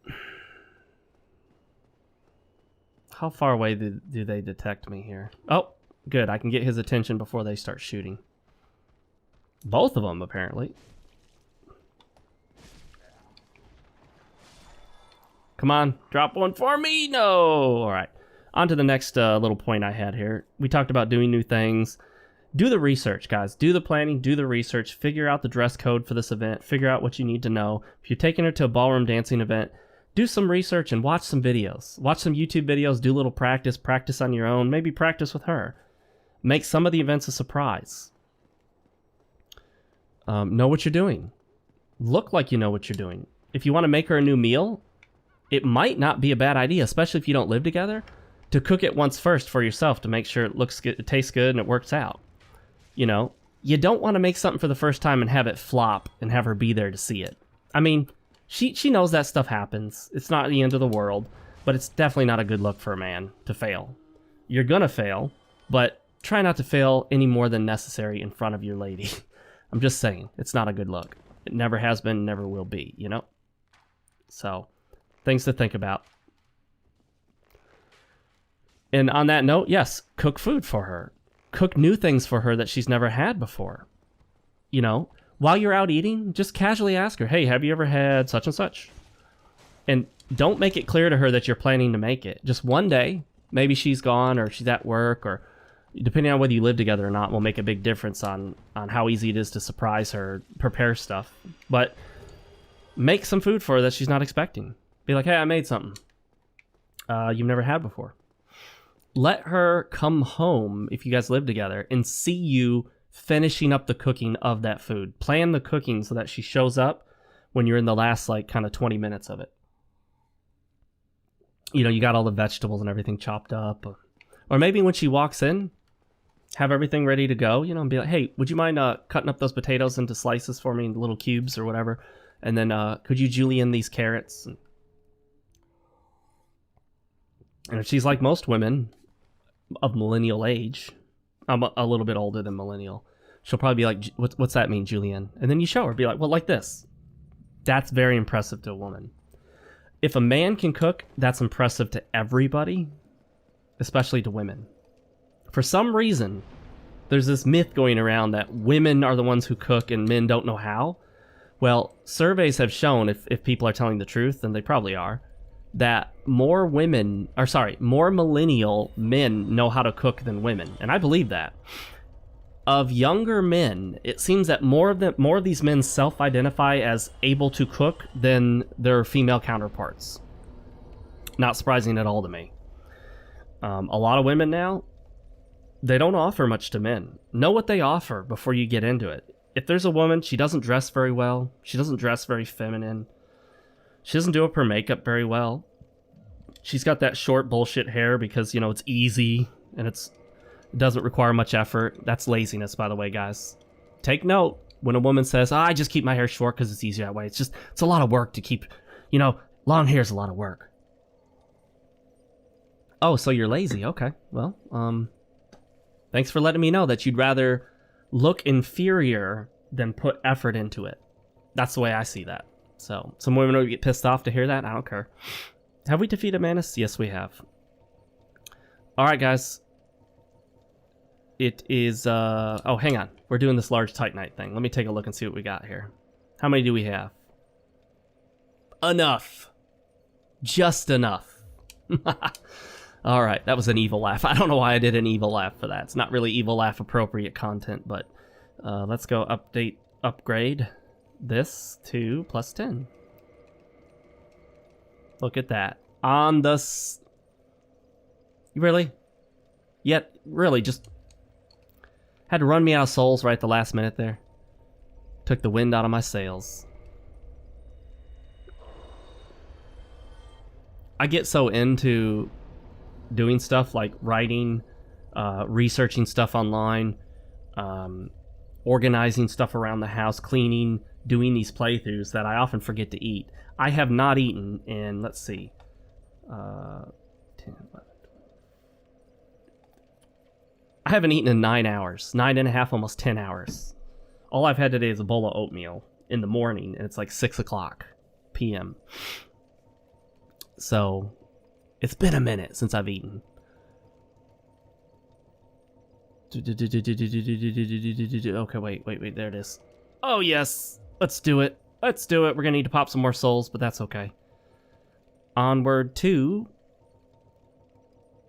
How far away do they detect me here? Oh, good. I can get his attention before they start shooting. Both of them, apparently. Come on, drop one for me. No. All right. On to the next little point I had here. We talked about doing new things. Do the research, guys. Do the planning, do the research. Figure out the dress code for this event. Figure out what you need to know. If you're taking her to a ballroom dancing event, do some research and watch some videos. Watch some YouTube videos. Do a little practice. Practice on your own. Maybe practice with her. Make some of the events a surprise. Know what you're doing. Look like you know what you're doing. If you want to make her a new meal, it might not be a bad idea, especially if you don't live together, to cook it once first for yourself to make sure it looks good, it tastes good, and it works out. You know, you don't want to make something for the first time and have it flop and have her be there to see it. I mean, she knows that stuff happens. It's not the end of the world, but it's definitely not a good look for a man to fail. You're gonna fail, but try not to fail any more than necessary in front of your lady. I'm just saying, it's not a good look. It never has been, never will be, you know? So, things to think about. And on that note, yes, cook food for her. Cook new things for her that she's never had before. You know, while you're out eating, just casually ask her, hey, have you ever had such and such? And don't make it clear to her that you're planning to make it. Just one day, maybe she's gone or she's at work, or depending on whether you live together or not will make a big difference on how easy it is to surprise her, prepare stuff. But make some food for her that she's not expecting. Be like, hey, I made something you've never had before. Let her come home, if you guys live together, and see you finishing up the cooking of that food. Plan the cooking so that she shows up when you're in the last, like, kind of 20 minutes of it. You know, you got all the vegetables and everything chopped up. Or maybe when she walks in, have everything ready to go, you know, and be like, hey, would you mind cutting up those potatoes into slices for me, in little cubes or whatever? And then could you julienne these carrots? And if she's like most women of millennial age, I'm a little bit older than millennial, she'll probably be like, what's that mean, julienne? And then you show her, be like, well, like this. That's very impressive to a woman. If a man can cook, that's impressive to everybody, especially to women. For some reason, there's this myth going around that women are the ones who cook and men don't know how. Well, surveys have shown, if people are telling the truth, and they probably are, that more millennial men know how to cook than women. And I believe that. Of younger men, it seems that more of these men self-identify as able to cook than their female counterparts. Not surprising at all to me. A lot of women now, they don't offer much to men. Know what they offer before you get into it. If there's a woman, she doesn't dress very well, she doesn't dress very feminine, she doesn't do up her makeup very well, she's got that short bullshit hair because, you know, it's easy and it doesn't require much effort. That's laziness, by the way, guys. Take note when a woman says, I just keep my hair short because it's easier that way. It's a lot of work to keep, you know, long hair is a lot of work. Oh, so you're lazy. Okay. Well, thanks for letting me know that you'd rather look inferior than put effort into it. That's the way I see that. So, some women would get pissed off to hear that. I don't care. Have we defeated Manus? Yes, we have. Alright, guys. It is, oh, hang on. We're doing this large Titanite thing. Let me take a look and see what we got here. How many do we have? Enough. Just enough. Alright, that was an evil laugh. I don't know why I did an evil laugh for that. It's not really evil laugh appropriate content, but let's go upgrade this to +10. Look at that. On the... Really? Yet, really, just... Had to run me out of souls right at the last minute there. Took the wind out of my sails. I get so into doing stuff like writing, researching stuff online, organizing stuff around the house, cleaning, doing these playthroughs that I often forget to eat. I have not eaten in, let's see, 10, 11. I haven't eaten in 9 hours. 9.5, almost 10 hours. All I've had today is a bowl of oatmeal in the morning, and it's like 6 o'clock p.m. So, it's been a minute since I've eaten. Okay, wait, there it is. Oh, yes! Let's do it. Let's do it. We're gonna need to pop some more souls, but that's okay. Onward to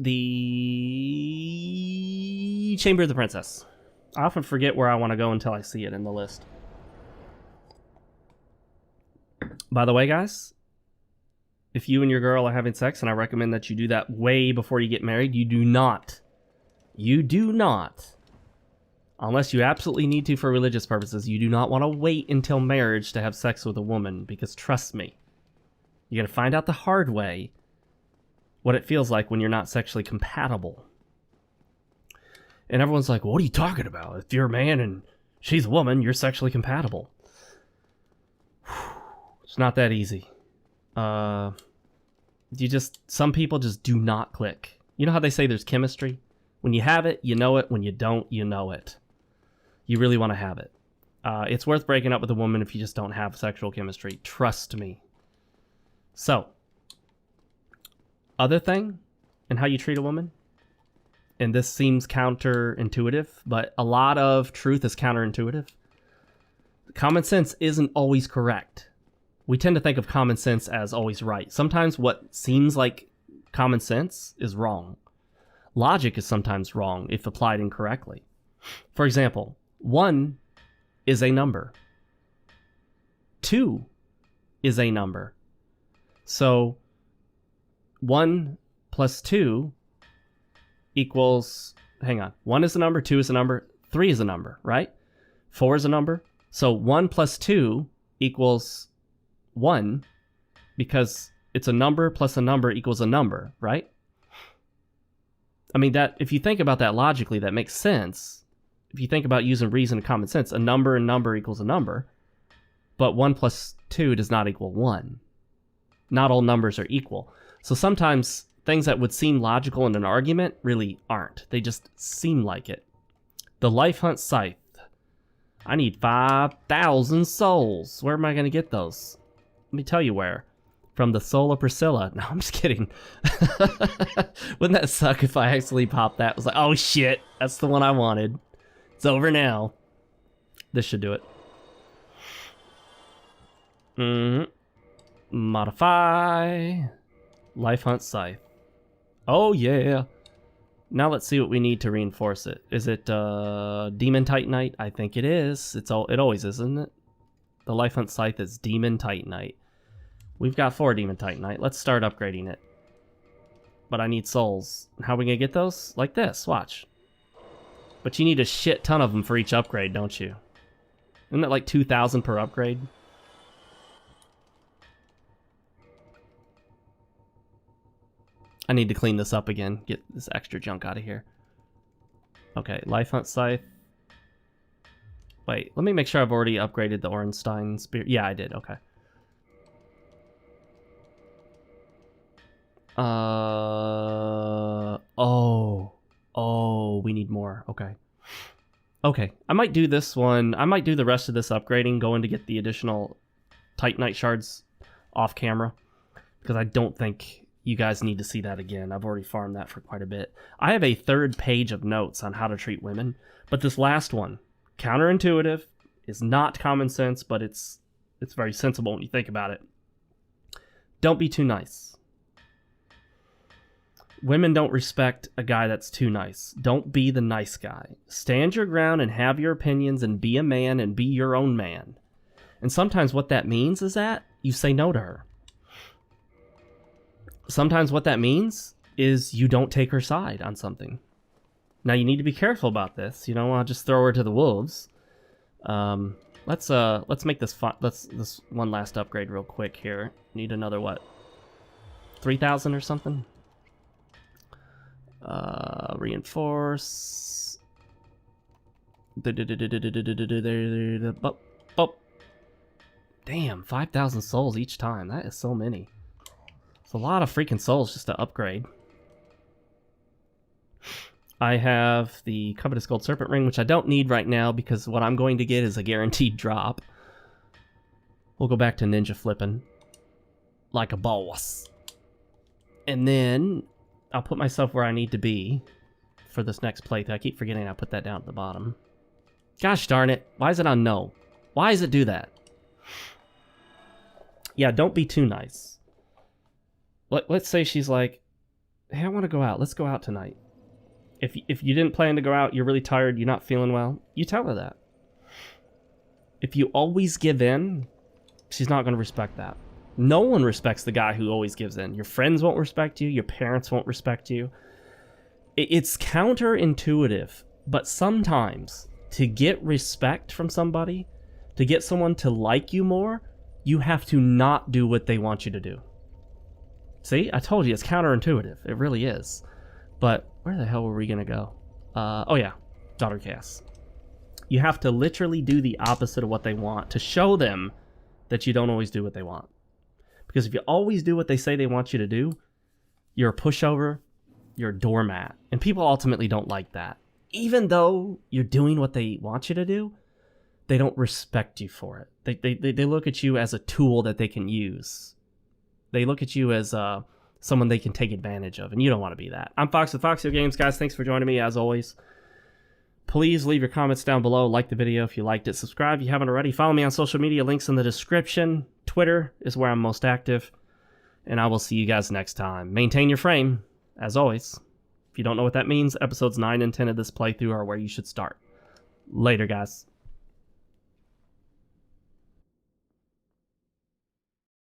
the Chamber of the Princess. I often forget where I want to go until I see it in the list. By the way, guys, if you and your girl are having sex, and I recommend that you do that way before you get married, you do not, unless you absolutely need to for religious purposes, you do not want to wait until marriage to have sex with a woman, because trust me, you're going to find out the hard way what it feels like when you're not sexually compatible. And everyone's like, what are you talking about? If you're a man and she's a woman, you're sexually compatible. It's not that easy. Some people just do not click. You know how they say there's chemistry? When you have it, you know it. When you don't, you know it. You really want to have it. It's worth breaking up with a woman if you just don't have sexual chemistry. Trust me. So, other thing in how you treat a woman, and this seems counterintuitive, but a lot of truth is counterintuitive. Common sense isn't always correct. We tend to think of common sense as always right. Sometimes what seems like common sense is wrong. Logic is sometimes wrong if applied incorrectly. For example, 1 is a number. 2 is a number. So 1 plus 2 equals, hang on, 1 is a number, 2 is a number, 3 is a number, right? 4 is a number. So 1 plus 2 equals 1, because it's a number plus a number equals a number, right? I mean, that if you think about that logically, that makes sense. If you think about using reason and common sense, a number and number equals a number, but 1 plus 2 does not equal 1. Not all numbers are equal. So sometimes things that would seem logical in an argument really aren't. They just seem like it. The Life Hunt Scythe. I need 5,000 souls. Where am I going to get those? Let me tell you where. From the Soul of Priscilla. No, I'm just kidding. Wouldn't that suck if I actually popped that? I was like, oh shit, that's the one I wanted. It's over now. This should do it. Modify. Life Hunt Scythe. Oh yeah. Now let's see what we need to reinforce it. Is it Demon Titanite? I think it is. It always is, isn't it? The Life Hunt Scythe is Demon Titanite. We've got 4 Demon Titanite. Let's start upgrading it. But I need souls. How are we gonna get those? Like this, watch. But you need a shit ton of them for each upgrade, don't you? Isn't that like 2,000 per upgrade? I need to clean this up again. Get this extra junk out of here. Okay, Life Hunt Scythe. Wait, let me make sure I've already upgraded the Ornstein Spear. Yeah, I did. Okay. Oh, we need more. Okay. Okay, I might do this one. I might do the rest of this upgrading, going to get the additional Titanite shards off camera, because I don't think you guys need to see that again. I've already farmed that for quite a bit. I have a 3rd page of notes on how to treat women, but this last one, counterintuitive, is not common sense, but it's very sensible when you think about it. Don't be too nice. Women don't respect a guy that's too nice. Don't be the nice guy. Stand your ground and have your opinions and be a man and be your own man. And sometimes what that means is that you say no to her. Sometimes what that means is you don't take her side on something. Now you need to be careful about this. You don't want to just throw her to the wolves. Let's make this fun. This one last upgrade real quick here. Need another what? 3,000 or something? Reinforce. Oh. Damn, 5,000 souls each time. That is so many. It's a lot of freaking souls just to upgrade. I have the Covetous Gold Serpent Ring, which I don't need right now because what I'm going to get is a guaranteed drop. We'll go back to ninja flipping like a boss. And then I'll put myself where I need to be for this next playthrough. I keep forgetting I put that down at the bottom. Gosh darn it. Why is it on no? Why does it do that? Yeah, don't be too nice. Let's say she's like, hey, I want to go out. Let's go out tonight. If you didn't plan to go out, you're really tired, you're not feeling well, you tell her that. If you always give in, she's not going to respect that. No one respects the guy who always gives in. Your friends won't respect you. Your parents won't respect you. It's counterintuitive, but sometimes to get respect from somebody, to get someone to like you more, you have to not do what they want you to do. See, I told you, it's counterintuitive. It really is. But where the hell were we going to go? Oh yeah, daughter cast. You have to literally do the opposite of what they want to show them that you don't always do what they want. Because if you always do what they say they want you to do, you're a pushover, you're a doormat. And people ultimately don't like that. Even though you're doing what they want you to do, they don't respect you for it. They look at you as a tool that they can use. They look at you as someone they can take advantage of, and you don't want to be that. I'm Fox with FoxeoGames, guys. Thanks for joining me, as always. Please leave your comments down below. Like the video if you liked it. Subscribe if you haven't already. Follow me on social media. Links in the description. Twitter is where I'm most active. And I will see you guys next time. Maintain your frame, as always. If you don't know what that means, episodes 9 and 10 of this playthrough are where you should start. Later, guys.